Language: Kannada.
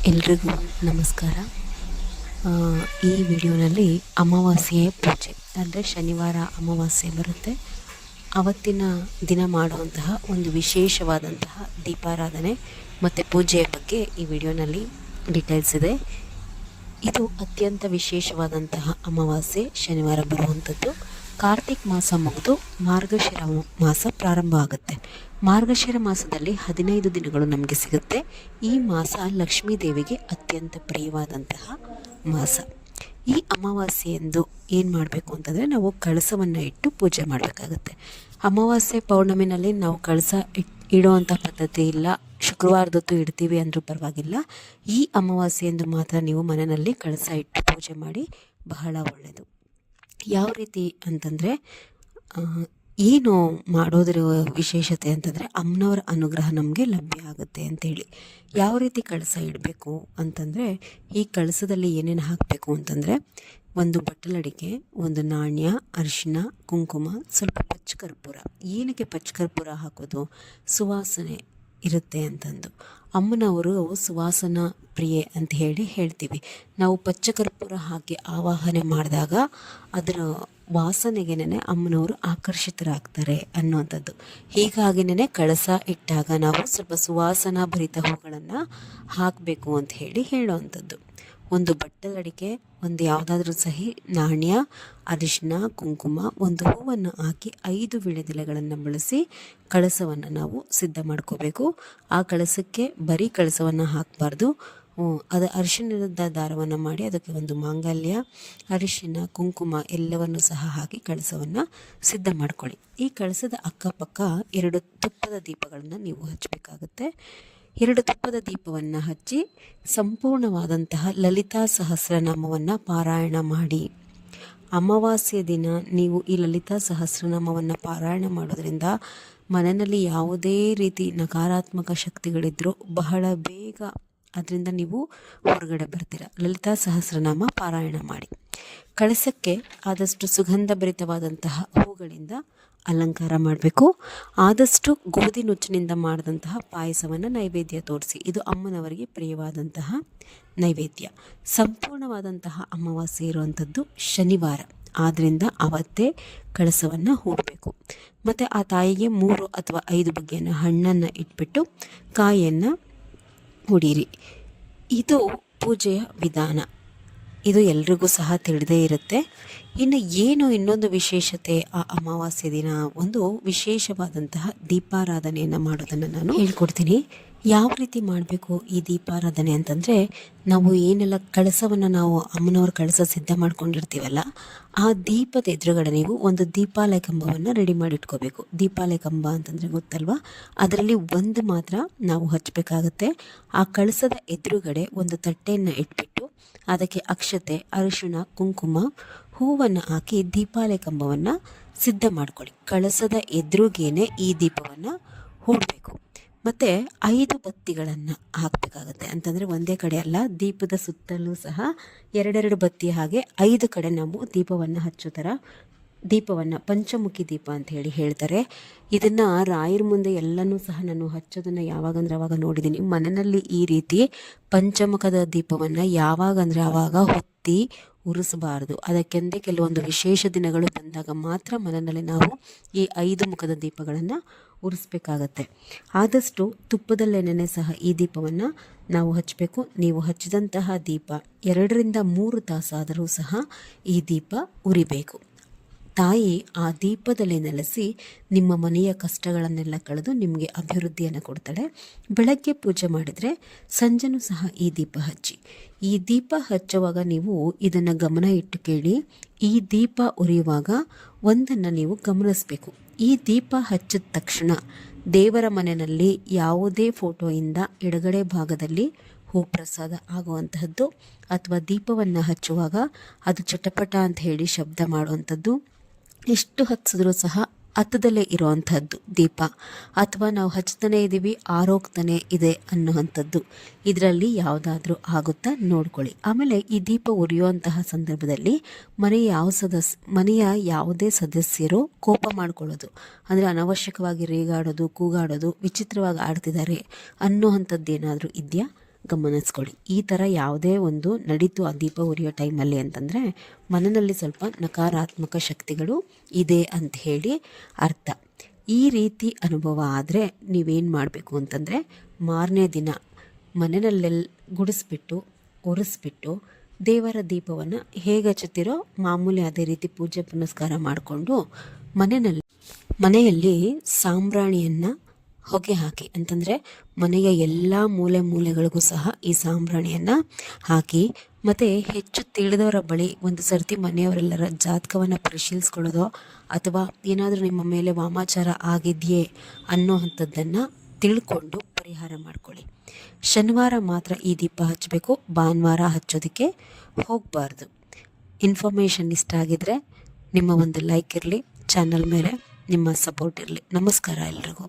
ಎಲ್ರಿಗೂ ನಮಸ್ಕಾರ. ಈ ವಿಡಿಯೋನಲ್ಲಿ ಅಮಾವಾಸ್ಯೆಯ ಪೂಜೆ ಅಂದರೆ ಶನಿವಾರ ಅಮಾವಾಸ್ಯೆ ಬರುತ್ತೆ, ಅವತ್ತಿನ ದಿನ ಮಾಡುವಂತಹ ಒಂದು ವಿಶೇಷವಾದಂತಹ ದೀಪಾರಾಧನೆ ಮತ್ತು ಪೂಜೆಯ ಬಗ್ಗೆ ಈ ವಿಡಿಯೋನಲ್ಲಿ ಡೀಟೇಲ್ಸ್ ಇದೆ. ಇದು ಅತ್ಯಂತ ವಿಶೇಷವಾದಂತಹ ಅಮಾವಾಸ್ಯೆ ಶನಿವಾರ ಬರುವಂಥದ್ದು. ಕಾರ್ತಿಕ್ ಮಾಸ ಮುಗಿದು ಮಾರ್ಗಶಿರ ಮಾಸ ಪ್ರಾರಂಭ ಆಗುತ್ತೆ. ಮಾರ್ಗಶಿರ ಮಾಸದಲ್ಲಿ 15 ದಿನಗಳು ನಮಗೆ ಸಿಗುತ್ತೆ. ಈ ಮಾಸ ಲಕ್ಷ್ಮೀ ದೇವಿಗೆ ಅತ್ಯಂತ ಪ್ರಿಯವಾದಂತಹ ಮಾಸ. ಈ ಅಮಾವಾಸ್ಯೆಯಂದು ಏನು ಮಾಡಬೇಕು ಅಂತಂದರೆ ನಾವು ಕಳಸವನ್ನು ಇಟ್ಟು ಪೂಜೆ ಮಾಡಬೇಕಾಗತ್ತೆ. ಅಮಾವಾಸ್ಯೆ ಪೌರ್ಣಮಿನಲ್ಲಿ ನಾವು ಕಳಸ ಇಡುವಂಥ ಪದ್ಧತಿ ಇಲ್ಲ, ಶುಕ್ರವಾರದೊತ್ತು ಇಡ್ತೀವಿ ಅಂದರೂ ಪರವಾಗಿಲ್ಲ. ಈ ಅಮಾವಾಸ್ಯೆಯಂದು ಮಾತ್ರ ನೀವು ಮನೆಯಲ್ಲಿ ಕಳಸ ಇಟ್ಟು ಪೂಜೆ ಮಾಡಿ, ಬಹಳ ಒಳ್ಳೆಯದು. ಯಾವ ರೀತಿ ಅಂತಂದರೆ, ಏನು ಮಾಡೋದ್ರ ವಿಶೇಷತೆ ಅಂತಂದರೆ ಅಮ್ಮನವರ ಅನುಗ್ರಹ ನಮಗೆ ಲಭ್ಯ ಆಗುತ್ತೆ ಅಂಥೇಳಿ. ಯಾವ ರೀತಿ ಕಳಸ ಇಡಬೇಕು ಅಂತಂದರೆ, ಈ ಕಳಸದಲ್ಲಿ ಏನೇನು ಹಾಕಬೇಕು ಅಂತಂದರೆ, ಒಂದು ಬಟ್ಟಲಡಿಕೆ, ಒಂದು ನಾಣ್ಯ, ಅರಿಶಿನ, ಕುಂಕುಮ, ಸ್ವಲ್ಪ ಪಚ್ಚಕರ್ಪೂರ. ಏನಕ್ಕೆ ಪಚ್ಚಕರ್ಪೂರ ಹಾಕೋದು? ಸುವಾಸನೆ ಇರುತ್ತೆ ಅಂತಂದು. ಅಮ್ಮನವರು ಸುವಾಸನಾ ಪ್ರಿಯೆ ಅಂತ ಹೇಳ್ತೀವಿ. ನಾವು ಪಚ್ಚಕರ್ಪೂರ ಹಾಕಿ ಆವಾಹನೆ ಮಾಡಿದಾಗ ಅದರ ವಾಸನೆಗೆನೇ ಅಮ್ಮನವರು ಆಕರ್ಷಿತರಾಗ್ತಾರೆ ಅನ್ನುವಂಥದ್ದು. ಹೀಗಾಗಿನೇ ಕಳಸ ಇಟ್ಟಾಗ ನಾವು ಸ್ವಲ್ಪ ಸುವಾಸನಾ ಭರಿತ ಹೂಗಳನ್ನು ಹಾಕಬೇಕು ಅಂತ ಹೇಳುವಂಥದ್ದು. ಒಂದು ಬಟ್ಟಲಡಿಕೆ, ಒಂದು ಯಾವುದಾದ್ರೂ ಸಹಿ, ನಾಣ್ಯ, ಅರಿಶಿನ, ಕುಂಕುಮ, ಒಂದು ಹೂವನ್ನು ಹಾಕಿ 5 ವೀಳ್ಯದೆಲೆಗಳನ್ನು ಬಳಸಿ ಕಳಸವನ್ನು ನಾವು ಸಿದ್ಧ ಮಾಡ್ಕೋಬೇಕು. ಆ ಕಳಸಕ್ಕೆ ಬರೀ ಕಳಸವನ್ನು ಹಾಕಬಾರ್ದು. ಅದು ಅರಿಶಿಣದ ದಾರವನ್ನು ಮಾಡಿ ಅದಕ್ಕೆ ಒಂದು ಮಾಂಗಲ್ಯ, ಅರಿಶಿನ, ಕುಂಕುಮ ಎಲ್ಲವನ್ನು ಸಹ ಹಾಕಿ ಕಳಸವನ್ನು ಸಿದ್ಧ ಮಾಡ್ಕೊಳ್ಳಿ. ಈ ಕಳಸದ ಅಕ್ಕಪಕ್ಕ 2 ತುಪ್ಪದ ದೀಪಗಳನ್ನು ನೀವು ಹಚ್ಚಬೇಕಾಗುತ್ತೆ. 2 ತುಪ್ಪದ ದೀಪವನ್ನು ಹಚ್ಚಿ ಸಂಪೂರ್ಣವಾದಂತಹ ಲಲಿತಾ ಸಹಸ್ರನಾಮವನ್ನು ಪಾರಾಯಣ ಮಾಡಿ. ಅಮಾವಾಸ್ಯೆ ದಿನ ನೀವು ಈ ಲಲಿತಾ ಸಹಸ್ರನಾಮವನ್ನು ಪಾರಾಯಣ ಮಾಡೋದ್ರಿಂದ ಮನೆಯಲ್ಲಿ ಯಾವುದೇ ರೀತಿ ನಕಾರಾತ್ಮಕ ಶಕ್ತಿಗಳಿದ್ರೂ ಬಹಳ ಬೇಗ ಅದರಿಂದ ನೀವು ಹೊರಗಡೆ ಬರ್ತೀರ. ಲಲಿತಾ ಸಹಸ್ರನಾಮ ಪಾರಾಯಣ ಮಾಡಿ. ಕಳಸಕ್ಕೆ ಆದಷ್ಟು ಸುಗಂಧಭರಿತವಾದಂತಹ ಹೂಗಳಿಂದ ಅಲಂಕಾರ ಮಾಡಬೇಕು. ಆದಷ್ಟು ಗೋಧಿ ನುಚ್ಚಿನಿಂದ ಮಾಡಿದಂತಹ ಪಾಯಸವನ್ನು ನೈವೇದ್ಯ ತೋರಿಸಿ. ಇದು ಅಮ್ಮನವರಿಗೆ ಪ್ರಿಯವಾದಂತಹ ನೈವೇದ್ಯ. ಸಂಪೂರ್ಣವಾದಂತಹ ಅಮಾವಾಸ್ಯೆ ಇರುವಂಥದ್ದು ಶನಿವಾರ, ಆದ್ದರಿಂದ ಅವತ್ತೇ ಕಳಸವನ್ನು ಹೂಡಬೇಕು. ಮತ್ತು ಆ ತಾಯಿಗೆ 3 ಅಥವಾ 5 ಬಗೆಯ ಹಣ್ಣನ್ನು ಇಟ್ಬಿಟ್ಟು ಕಾಯಿಯನ್ನು ಹೊಡೀರಿ. ಇದು ಪೂಜೆಯ ವಿಧಾನ. ಇದು ಎಲ್ರಿಗೂ ಸಹ ತಿಳಿದೇ ಇರುತ್ತೆ. ಇನ್ನು ಇನ್ನೊಂದು ವಿಶೇಷತೆ, ಆ ಅಮಾವಾಸ್ಯೆ ದಿನ ಒಂದು ವಿಶೇಷವಾದಂತಹ ದೀಪಾರಾಧನೆಯನ್ನು ಮಾಡೋದನ್ನು ನಾನು ಹೇಳ್ಕೊಡ್ತೀನಿ. ಯಾವ ರೀತಿ ಮಾಡಬೇಕು ಈ ದೀಪಾರಾಧನೆ ಅಂತಂದರೆ, ನಾವು ಏನೆಲ್ಲ ಕಳಸವನ್ನು ನಾವು ಅಮ್ಮನವ್ರ ಕಳಸ ಸಿದ್ಧ ಮಾಡ್ಕೊಂಡಿರ್ತೀವಲ್ಲ, ಆ ದೀಪದ ಎದುರುಗಡೆ ನೀವು ಒಂದು ದೀಪಾಲಯ ಕಂಬವನ್ನು ರೆಡಿ ಮಾಡಿ ಇಟ್ಕೋಬೇಕು. ದೀಪಾಲಯ ಕಂಬ ಅಂತಂದರೆ ಗೊತ್ತಲ್ವಾ? ಅದರಲ್ಲಿ ಒಂದು ಮಾತ್ರ ನಾವು ಹಚ್ಚಬೇಕಾಗತ್ತೆ. ಆ ಕಳಸದ ಎದುರುಗಡೆ ಒಂದು ತಟ್ಟೆಯನ್ನು ಇಟ್ಬಿಟ್ಟು ಅದಕ್ಕೆ ಅಕ್ಷತೆ, ಅರಿಶಿಣ, ಕುಂಕುಮ, ಹೂವನ್ನು ಹಾಕಿ ದೀಪಾಲಯ ಕಂಬವನ್ನು ಸಿದ್ಧ ಮಾಡ್ಕೊಳ್ಳಿ. ಕಳಸದ ಎದುರುಗೇನೆ ಈ ದೀಪವನ್ನು ಹೂಡಬೇಕು. ಮತ್ತು 5 ಬತ್ತಿಗಳನ್ನು ಹಾಕಬೇಕಾಗತ್ತೆ. ಅಂತಂದರೆ ಒಂದೇ ಕಡೆ ಅಲ್ಲ, ದೀಪದ ಸುತ್ತಲೂ ಸಹ 2 ಬತ್ತಿ ಹಾಗೆ 5 ಕಡೆ ನಾವು ದೀಪವನ್ನು ಹಚ್ಚೋ ಥರ ದೀಪವನ್ನು, ಪಂಚಮುಖಿ ದೀಪ ಅಂತ ಹೇಳ್ತಾರೆ. ಇದನ್ನು ರಾಯರ ಮುಂದೆ ಎಲ್ಲನೂ ಸಹ ನಾನು ಹಚ್ಚೋದನ್ನು ಯಾವಾಗಂದ್ರೆ ಆವಾಗ ನೋಡಿದ್ದೀನಿ. ಮನೆಯಲ್ಲಿ ಈ ರೀತಿ ಪಂಚಮುಖದ ದೀಪವನ್ನು ಯಾವಾಗಂದ್ರೆ ಆವಾಗ ಹೊತ್ತಿ ಉರಿಸಬಾರ್ದು. ಅದಕ್ಕೆಂದೇ ಕೆಲವೊಂದು ವಿಶೇಷ ದಿನಗಳು ಬಂದಾಗ ಮಾತ್ರ ಮನೆಯಲ್ಲಿ ನಾವು ಈ 5 ಮುಖದ ದೀಪಗಳನ್ನು ಉರಿಸ್ಬೇಕಾಗತ್ತೆ. ಆದಷ್ಟು ತುಪ್ಪದಲ್ಲೆಣ್ಣೆ ಸಹ ಈ ದೀಪವನ್ನು ನಾವು ಹಚ್ಚಬೇಕು. ನೀವು ಹಚ್ಚಿದಂತಹ ದೀಪ 2 ರಿಂದ 3 ತಾಸಾದರೂ ಸಹ ಈ ದೀಪ ಉರಿಬೇಕು. ತಾಯಿ ಆ ದೀಪದಲ್ಲಿ ನೆಲೆಸಿ ನಿಮ್ಮ ಮನೆಯ ಕಷ್ಟಗಳನ್ನೆಲ್ಲ ಕಳೆದು ನಿಮಗೆ ಅಭಿವೃದ್ಧಿಯನ್ನು ಕೊಡ್ತಾಳೆ. ಬೆಳಗ್ಗೆ ಪೂಜೆ ಮಾಡಿದರೆ ಸಂಜೆನೂ ಸಹ ಈ ದೀಪ ಹಚ್ಚಿ. ಈ ದೀಪ ಹಚ್ಚುವಾಗ ನೀವು ಇದನ್ನು ಗಮನ ಇಟ್ಟು ಕೇಳಿ. ಈ ದೀಪ ಉರಿಯುವಾಗ ಒಂದನ್ನು ನೀವು ಗಮನಿಸಬೇಕು. ಈ ದೀಪ ಹಚ್ಚಿದ ತಕ್ಷಣ ದೇವರ ಮನೆಯಲ್ಲಿ ಯಾವುದೇ ಫೋಟೋಯಿಂದ ಎಡಗಡೆ ಭಾಗದಲ್ಲಿ ಹೂಪ್ರಸಾದ ಆಗುವಂತಹದ್ದು, ಅಥವಾ ದೀಪವನ್ನು ಹಚ್ಚುವಾಗ ಅದು ಚಟಪಟ ಅಂತ ಹೇಳಿ ಶಬ್ದ ಮಾಡುವಂಥದ್ದು, ಎಷ್ಟು ಹಚ್ಚಿದ್ರೂ ಸಹ ಹತ್ತದಲ್ಲೇ ಇರುವಂಥದ್ದು ದೀಪ, ಅಥವಾ ನಾವು ಹಚ್ತಾನೆ ಇದ್ದೀವಿ ಆರೋಗ್ತಾನೆ ಇದೆ ಅನ್ನುವಂಥದ್ದು, ಇದರಲ್ಲಿ ಯಾವುದಾದ್ರೂ ಆಗುತ್ತಾ ನೋಡ್ಕೊಳ್ಳಿ. ಆಮೇಲೆ ಈ ದೀಪ ಉರಿಯುವಂತಹ ಸಂದರ್ಭದಲ್ಲಿ ಮನೆಯ ಯಾವುದೇ ಸದಸ್ಯರು ಕೋಪ ಮಾಡ್ಕೊಳ್ಳೋದು, ಅಂದರೆ ಅನವಶ್ಯಕವಾಗಿ ರೇಗಾಡೋದು, ಕೂಗಾಡೋದು, ವಿಚಿತ್ರವಾಗಿ ಆಡ್ತಿದ್ದಾರೆ ಅನ್ನೋವಂಥದ್ದು ಏನಾದರೂ ಇದೆಯಾ? ಗಮನಿಸ್ಕೊಳ್ಳಿ. ಈ ಥರ ಯಾವುದೇ ಒಂದು ನಡೀತು ಆ ದೀಪ ಉರಿಯೋ ಟೈಮಲ್ಲಿ ಅಂತಂದರೆ ಮನೆಯಲ್ಲಿ ಸ್ವಲ್ಪ ನಕಾರಾತ್ಮಕ ಶಕ್ತಿಗಳು ಇದೆ ಅಂತ ಹೇಳಿ ಅರ್ಥ. ಈ ರೀತಿ ಅನುಭವ ಆದರೆ ನೀವೇನು ಮಾಡಬೇಕು ಅಂತಂದರೆ ಮಾರನೇ ದಿನ ಮನೆಯಲ್ಲೆಲ್ಲ ಗುಡಿಸ್ಬಿಟ್ಟು ಒರೆಸ್ಬಿಟ್ಟು ದೇವರ ದೀಪವನ್ನು ಹೇಗೆ ಹಚ್ಚುತ್ತೀರೋ ಮಾಮೂಲಿ ಅದೇ ರೀತಿ ಪೂಜೆ ಪುನಸ್ಕಾರ ಮಾಡಿಕೊಂಡು ಮನೆಯಲ್ಲಿ ಸಾಂಬ್ರಾಣಿಯನ್ನು ಹೊಗೆ ಹಾಕಿ, ಅಂತಂದರೆ ಮನೆಯ ಎಲ್ಲ ಮೂಲೆಗಳಿಗೂ ಸಹ ಈ ಸಾಂಬ್ರಾಣಿಯನ್ನು ಹಾಕಿ, ಮತ್ತು ಹೆಚ್ಚು ತಿಳಿದವರ ಬಳಿ ಒಂದು ಸರ್ತಿ ಮನೆಯವರೆಲ್ಲರ ಜಾತಕವನ್ನು ಪರಿಶೀಲಿಸ್ಕೊಳ್ಳೋದೋ ಅಥವಾ ಏನಾದರೂ ನಿಮ್ಮ ಮೇಲೆ ವಾಮಾಚಾರ ಆಗಿದೆಯೇ ಅನ್ನೋ ಅಂಥದ್ದನ್ನು ತಿಳ್ಕೊಂಡು ಪರಿಹಾರ ಮಾಡ್ಕೊಳ್ಳಿ. ಶನಿವಾರ ಮಾತ್ರ ಈ ದೀಪ ಹಚ್ಚಬೇಕು, ಭಾನುವಾರ ಹಚ್ಚೋದಕ್ಕೆ ಹೋಗಬಾರ್ದು. ಇನ್ಫಾರ್ಮೇಷನ್ ಇಷ್ಟ ಆಗಿದರೆ ನಿಮ್ಮ ಒಂದು ಲೈಕ್ ಇರಲಿ, ಚಾನಲ್ ಮೇಲೆ ನಿಮ್ಮ ಸಪೋರ್ಟ್ ಇರಲಿ. ನಮಸ್ಕಾರ ಎಲ್ರಿಗೂ.